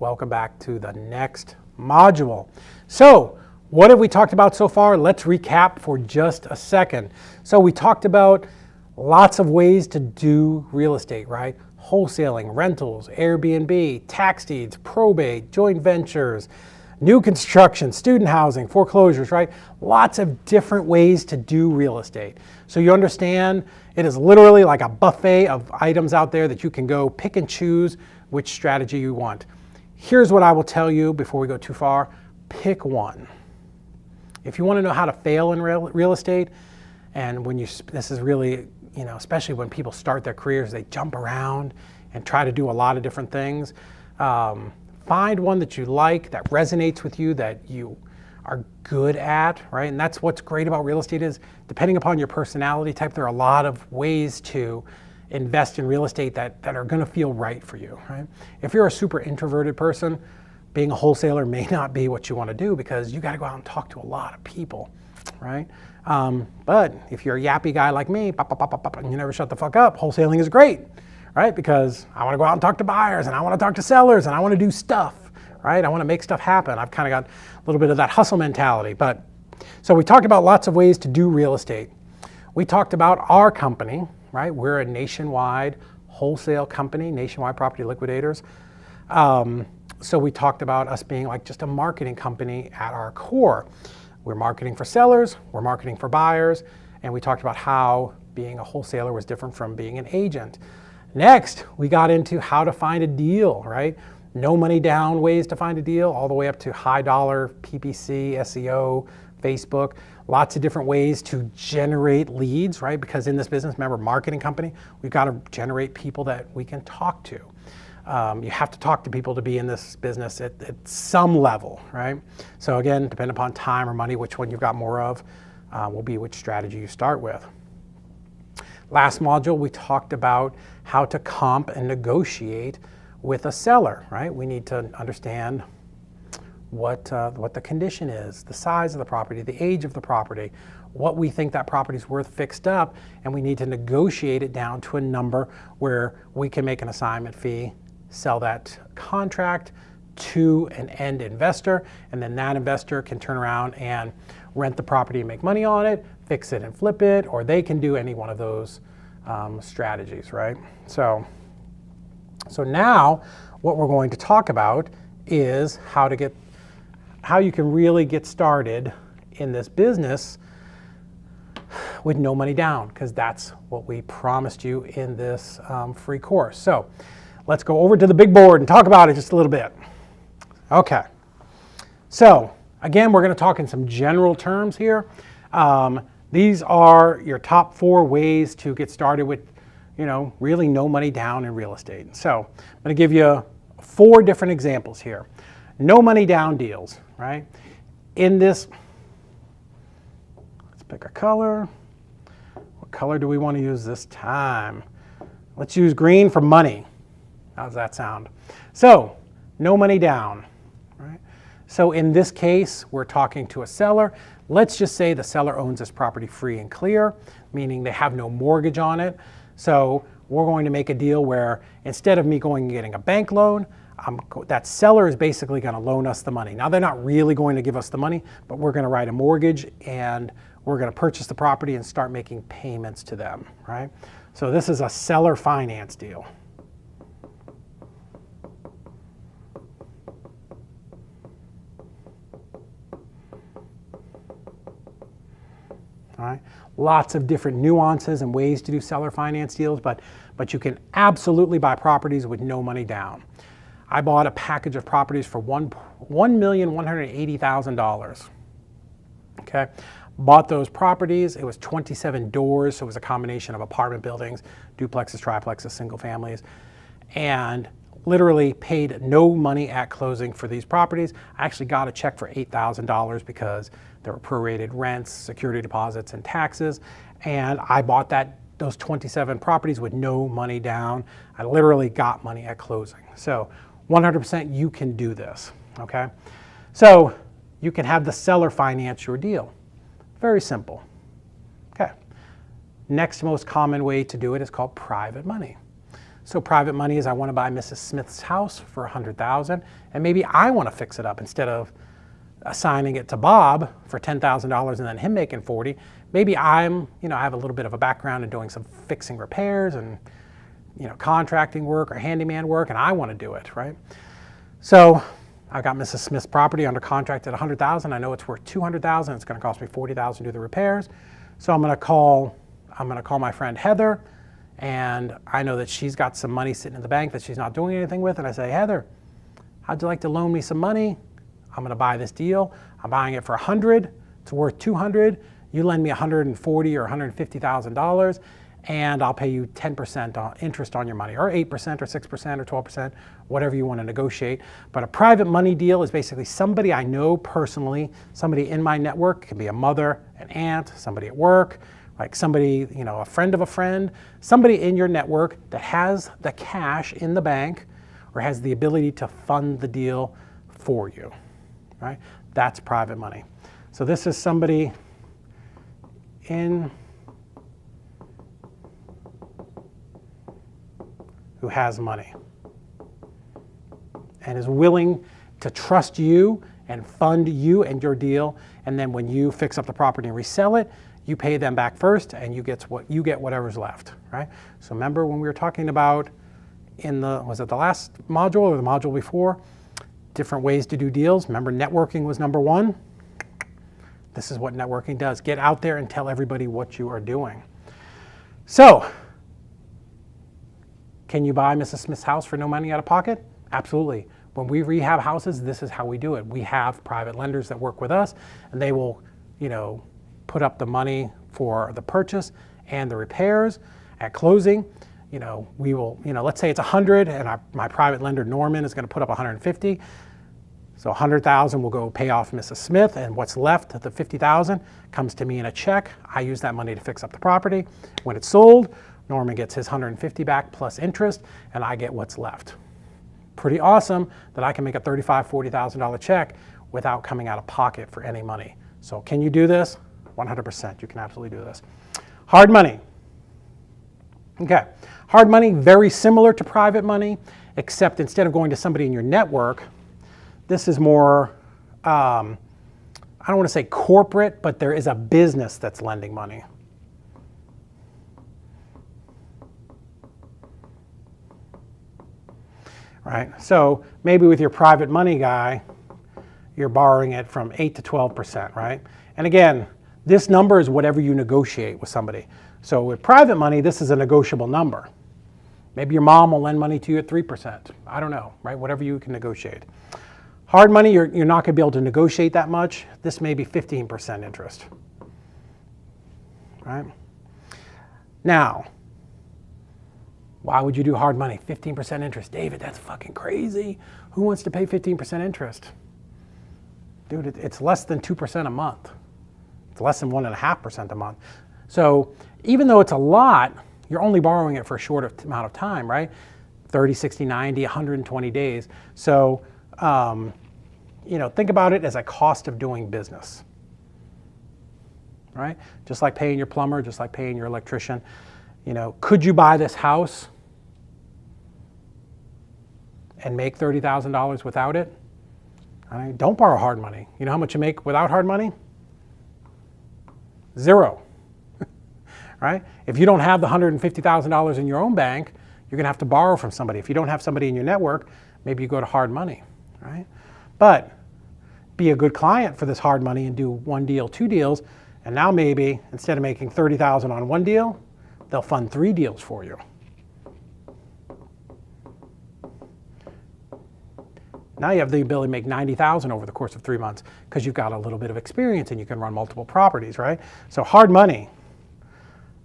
welcome back to the next module. So what have we talked about so far? Let's recap for just a second. So we talked about lots of ways to do real estate, right? Wholesaling, rentals, Airbnb, tax deeds, probate, joint ventures, new construction, student housing, foreclosures, right? Lots of different ways to do real estate. So you understand it is literally like a buffet of items out there that you can go pick and choose which strategy you want. Here's what I will tell you before we go too far. Pick one. If you want to know how to fail in real estate, and this is really, especially when people start their careers, they jump around and try to do a lot of different things. Find one that you like, that resonates with you, that you are good at, right? And that's what's great about real estate is, depending upon your personality type, there are a lot of ways to invest in real estate that are gonna feel right for you, right? If you're a super introverted person, being a wholesaler may not be what you wanna do because you gotta go out and talk to a lot of people, right? But if you're a yappy guy like me, and you never shut the fuck up, wholesaling is great, right? Because I want to go out and talk to buyers, and I want to talk to sellers, and I want to do stuff, right? I want to make stuff happen. I've kind of got a little bit of that hustle mentality. So we talked about lots of ways to do real estate. We talked about our company, right? We're a nationwide wholesale company, Nationwide Property Liquidators. So we talked about us being like just a marketing company at our core. We're marketing for sellers, we're marketing for buyers, and we talked about how being a wholesaler was different from being an agent. Next, we got into how to find a deal, right? No money down ways to find a deal, all the way up to high dollar PPC, SEO, Facebook, lots of different ways to generate leads, right? Because in this business, remember, marketing company, we've got to generate people that we can talk to. You have to talk to people to be in this business at some level, right? So again, depending upon time or money, which one you've got more of will be which strategy you start with. Last module, we talked about how to comp and negotiate with a seller, right? We need to understand what the condition is, the size of the property, the age of the property, what we think that property is worth fixed up, and we need to negotiate it down to a number where we can make an assignment fee, sell that contract to an end investor, and then that investor can turn around and rent the property and make money on it, fix it and flip it, or they can do any one of those strategies, right? So now what we're going to talk about is how you can really get started in this business with no money down, because that's what we promised you in this free course. So let's go over to the big board and talk about it just a little bit. Okay, so again, we're going to talk in some general terms here. These are your top 4 ways to get started with, really no money down in real estate. So I'm going to give you 4 different examples here. No money down deals, right? In this, let's pick a color. What color do we want to use this time? Let's use green for money. How's that sound? So, no money down, right? So in this case, we're talking to a seller. Let's just say the seller owns this property free and clear, meaning they have no mortgage on it. So we're going to make a deal where instead of me going and getting a bank loan, that seller is basically going to loan us the money. Now, they're not really going to give us the money, but we're going to write a mortgage and we're going to purchase the property and start making payments to them, right? So this is a seller finance deal. All right. Lots of different nuances and ways to do seller finance deals, but you can absolutely buy properties with no money down. I bought a package of properties for $1,180,000. Okay, bought those properties. It was 27 doors, so it was a combination of apartment buildings, duplexes, triplexes, single families, and literally paid no money at closing for these properties. I actually got a check for $8,000 because there were prorated rents, security deposits, and taxes, and I bought those 27 properties with no money down. I literally got money at closing. So 100% you can do this, okay? So you can have the seller finance your deal. Very simple, okay? Next most common way to do it is called private money. So private money is I want to buy Mrs. Smith's house for $100,000, and maybe I want to fix it up instead of assigning it to Bob for $10,000 and then him making 40. Maybe I have a little bit of a background in doing some fixing repairs and contracting work or handyman work, and I want to do it, right? So I got Mrs. Smith's property under contract at $100,000. I know it's worth $200,000. It's going to cost me $40,000 to do the repairs. So I'm going to call my friend Heather, and I know that she's got some money sitting in the bank that she's not doing anything with. And I say, Heather, how'd you like to loan me some money? I'm going to buy this deal. I'm buying it for $100. It's worth $200. You lend me $140,000 or $150,000, and I'll pay you 10% interest on your money, or 8% or 6% or 12%, whatever you want to negotiate. But a private money deal is basically somebody I know personally, somebody in my network. It can be a mother, an aunt, somebody at work, like somebody, a friend of a friend, somebody in your network that has the cash in the bank or has the ability to fund the deal for you, right? That's private money. So this is somebody who has money and is willing to trust you and fund you and your deal. And then when you fix up the property and resell it, you pay them back first, and you get whatever's left, right? So remember when we were talking about was it the last module or the module before? Different ways to do deals. Remember, networking was number one. This is what networking does. Get out there and tell everybody what you are doing. So, can you buy Mrs. Smith's house for no money out of pocket? Absolutely. When we rehab houses, this is how we do it. We have private lenders that work with us, and they will, put up the money for the purchase and the repairs. At closing, we will, let's say it's 100, and my private lender Norman is going to put up 150. So 100,000 will go pay off Mrs. Smith, and what's left, the 50,000, comes to me in a check. I use that money to fix up the property. When it's sold, Norman gets his 150 back plus interest, and I get what's left. Pretty awesome that I can make a $35,000, $40,000 check without coming out of pocket for any money. So can you do this? 100%, you can absolutely do this. Hard money. Okay, hard money, very similar to private money, except instead of going to somebody in your network, this is more, I don't want to say corporate, but there is a business that's lending money. Right, so maybe with your private money guy, you're borrowing it from 8 to 12%, right? And again, this number is whatever you negotiate with somebody. So with private money, this is a negotiable number. Maybe your mom will lend money to you at 3%. I don't know, right? Whatever you can negotiate. Hard money, you're not going to be able to negotiate that much. This may be 15% interest, right? Now, why would you do hard money? 15% interest. David, that's fucking crazy. Who wants to pay 15% interest? Dude, it's less than 2% a month. It's less than 1.5% a month. So even though it's a lot, you're only borrowing it for a short amount of time, right? 30, 60, 90, 120 days. So, think about it as a cost of doing business, right? Just like paying your plumber, just like paying your electrician. Could you buy this house and make $30,000 without it? Don't borrow hard money. You know how much you make without hard money? Zero, right? If you don't have the $150,000 in your own bank, you're gonna have to borrow from somebody. If you don't have somebody in your network, maybe you go to hard money, right? But be a good client for this hard money and do one deal, two deals, and now maybe instead of making $30,000 on one deal, they'll fund 3 deals for you. Now you have the ability to make $90,000 over the course of 3 months because you've got a little bit of experience and you can run multiple properties, right? So hard money,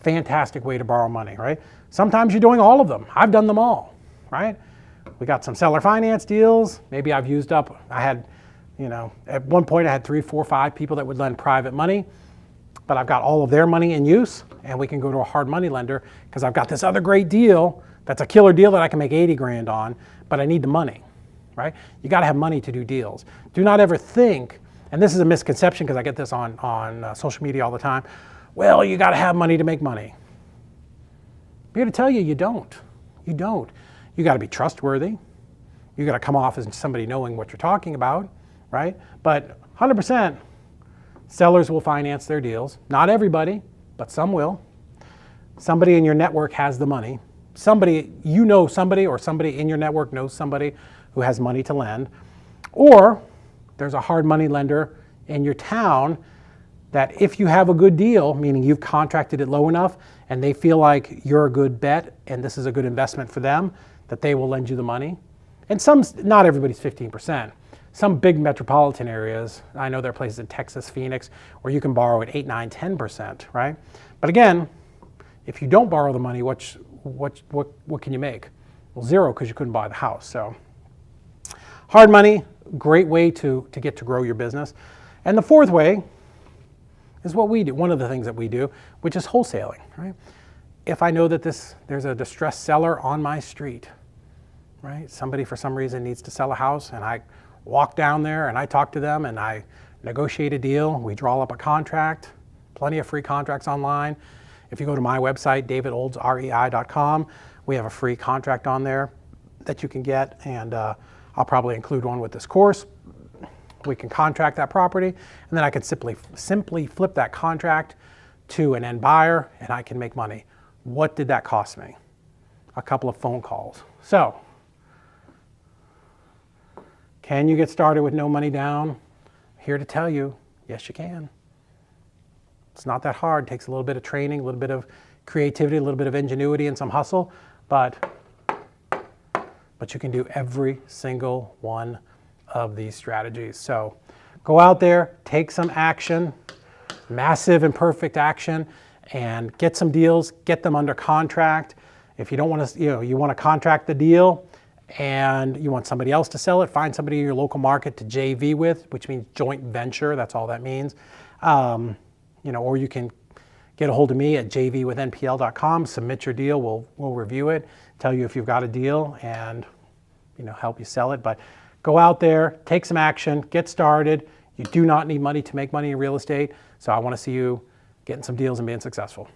fantastic way to borrow money, right? Sometimes you're doing all of them. I've done them all, right? We got some seller finance deals. Maybe I've used up, at one point I had 3, 4, 5 people that would lend private money, but I've got all of their money in use, and we can go to a hard money lender because I've got this other great deal that's a killer deal that I can make 80 grand on, but I need the money. Right? You got to have money to do deals. Do not ever think, and this is a misconception because I get this on social media all the time, well, you got to have money to make money. I'm here to tell you, you don't. You don't. You got to be trustworthy. You got to come off as somebody knowing what you're talking about, right? But 100% sellers will finance their deals. Not everybody, but some will. Somebody in your network has the money. Somebody, you know somebody, or somebody in your network knows somebody who has money to lend. Or there's a hard money lender in your town that if you have a good deal, meaning you've contracted it low enough and they feel like you're a good bet and this is a good investment for them, that they will lend you the money. And some, not everybody's 15%. Some big metropolitan areas, I know there are places in Texas, Phoenix, where you can borrow at 8, 9, 10%, right? But again, if you don't borrow the money, what can you make? Well, zero, because you couldn't buy the house. So hard money, great way to get to grow your business. And the fourth way is what we do, one of the things that we do, which is wholesaling, right? If I know that there's a distressed seller on my street, right? Somebody for some reason needs to sell a house, and I walk down there and I talk to them and I negotiate a deal. We draw up a contract, plenty of free contracts online. If you go to my website, davidoldsrei.com, we have a free contract on there that you can get, and I'll probably include one with this course. We can contract that property, and then I can simply flip that contract to an end buyer, and I can make money. What did that cost me? A couple of phone calls. So, can you get started with no money down? Here to tell you, yes you can. It's not that hard. It takes a little bit of training, a little bit of creativity, a little bit of ingenuity and some hustle, but you can do every single one of these strategies. So go out there, take some action, massive and perfect action, and get some deals, get them under contract. If you don't want to, you want to contract the deal and you want somebody else to sell it, find somebody in your local market to JV with, which means joint venture. That's all that means. Or you can get a hold of me at jvwithnpl.com, submit your deal, we'll review it, tell you if you've got a deal, and help you sell it. But go out there, take some action, get started. You do not need money to make money in real estate, so I want to see you getting some deals and being successful.